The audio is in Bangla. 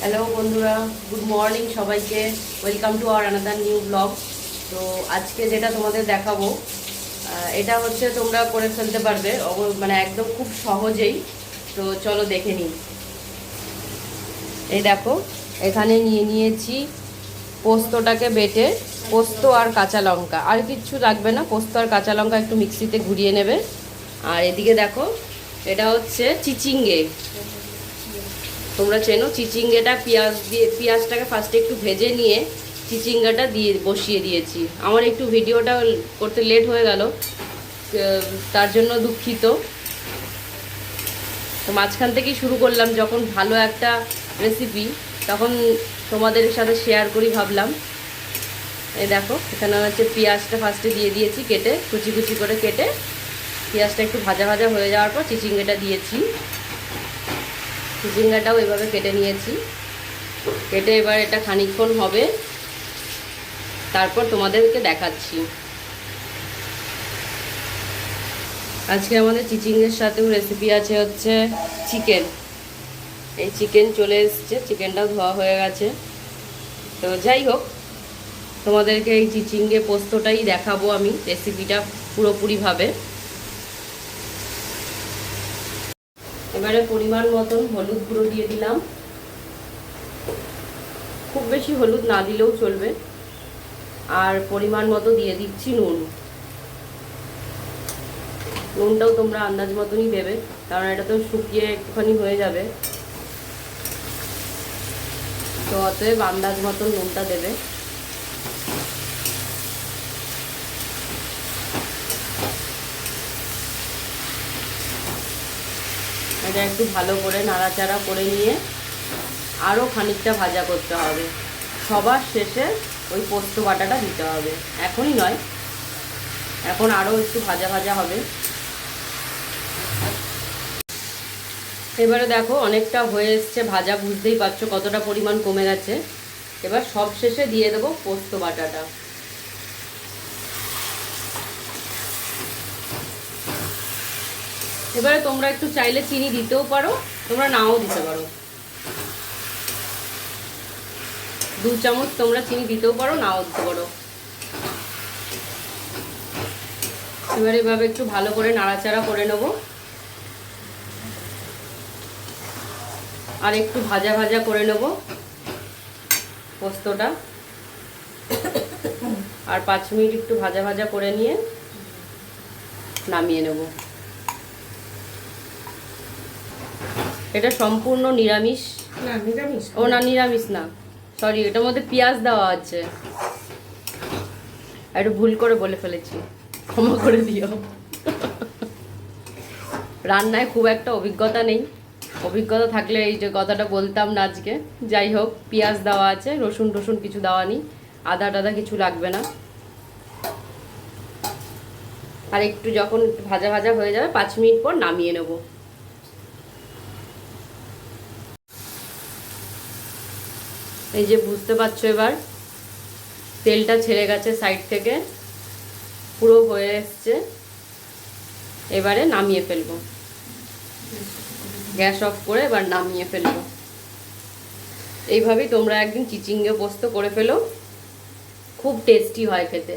হ্যালো বন্ধুরা, গুড মর্নিং সবাইকে। Welcome to our another new blog. তো আজকে যেটা তোমাদের দেখাবো, এটা হচ্ছে তোমরা করে ফেলতে পারবে মানে একদম খুব সহজেই। তো চলো দেখে নিই। এই দেখো, এখানে নিয়ে নিয়েছি পোস্তটাকে বেটে। পোস্ত আর কাঁচা লঙ্কা, আর কিচ্ছু লাগবে না। পোস্ত আর কাঁচা লঙ্কা একটু মিক্সিতে ঘুরিয়ে নেবে। আর এদিকে দেখো, এটা হচ্ছে চিচিঙ্গে। তোমরা চেনো চিচিঙ্গাটা, পেঁয়াজটাকে ফার্স্টে একটু ভেজে নিয়ে চিচিঙ্গাটা বসিয়ে দিয়েছি। আমার একটু ভিডিওটা করতে লেট হয়ে গেল, তার জন্য দুঃখিত। তো মাঝখান থেকেই শুরু করলাম, যখন ভালো একটা রেসিপি তখন তোমাদের সাথে শেয়ার করি ভাবলাম। এই দেখো, এখানে হচ্ছে পেঁয়াজটা ফার্স্টে দিয়ে দিয়েছি কেটে, কুচি কুচি করে কেটে। পেঁয়াজটা একটু ভাজা ভাজা হয়ে যাওয়ার পর চিচিঙ্গাটা দিয়েছি। চিচিঙ্গাটাও এভাবে কেটে নিয়েছি। কেটে এবার এটা খানিকক্ষণ হবে, তারপর তোমাদেরকে দেখাচ্ছি। আজকে আমাদের চিচিঙ্গের সাথেও রেসিপি আছে হচ্ছে চিকেন। এই চিকেন চলে এসছে, চিকেনটাও ধোয়া হয়ে গেছে। তো যাই হোক, তোমাদেরকে এই চিচিঙ্গে পোস্তটাই দেখাবো আমি, রেসিপিটা পুরোপুরিভাবে। এবারে পরিমাণ মতন হলুদ গুঁড়ো দিয়ে দিলাম। খুব বেশি হলুদ না দিলেও চলবে। আর পরিমাণ মতো দিয়ে দিচ্ছি নুন। নুনটাও তোমরা আন্দাজ মতনই দেবে, কারণ এটা তো শুকিয়ে একটুখানি হয়ে যাবে। তো অতএব আন্দাজ মতন নুনটা দেবে। এটা একটু ভালো করে নাড়াচাড়া করে নিয়ে আরও খানিকটা ভাজা করতে হবে। সবার শেষে ওই পোস্ত বাটাটা দিতে হবে, এখনই নয়, এখন আরও একটু ভাজা ভাজা হবে। এবারে দেখো, অনেকটা হয়ে এসছে ভাজা, বুঝতেই পারছো কতটা পরিমাণ কমে গেছে। এবার সব শেষে দিয়ে দেবো পোস্ত বাটাটা। এবারে তোমরা একটু চাইলে চিনি দিতেও পারো, তোমরা নাও দিতে পারো। 2 চামচ তোমরা চিনি দিতেও পারো, নাও দিতে পারো। এবারে এভাবে একটু ভালো করে নাড়াচাড়া করে নেব। আর একটু ভাজা ভাজা করে নেব পোস্তটা। আর 5 মিনিট একটু ভাজা ভাজা করে নিয়ে নামিয়ে নেব। এটা সম্পূর্ণ নিরামিষ। না, নিরামিষ। ও না, নিরামিষ না, সরি, এটার মধ্যে পেঁয়াজ দেওয়া আছে। একটু ভুল করে বলে ফেলেছি, ক্ষমা করে দিও। রান্নায় খুব একটা অভিজ্ঞতা নেই, অভিজ্ঞতা থাকলে এই যে কথাটা বলতাম না আজকে। যাই হোক, পেঁয়াজ দেওয়া আছে, রসুন টসুন কিছু দেওয়া নেই, আদা টাদা কিছু লাগবে না। আর একটু যখন ভাজা ভাজা হয়ে যাবে 5 মিনিট পর নামিয়ে নেব। এই যে বুঝতে পারছো, এবার তেলটা ছেড়ে গেছে সাইড থেকে, পুরো হয়ে এসছে। এবারে নামিয়ে ফেলবো, গ্যাস অফ করে এবার নামিয়ে ফেলবো। এইভাবেই তোমরা একদিন চিচিঙ্গে পোস্ত করে ফেলো, খুব টেস্টি হয় খেতে।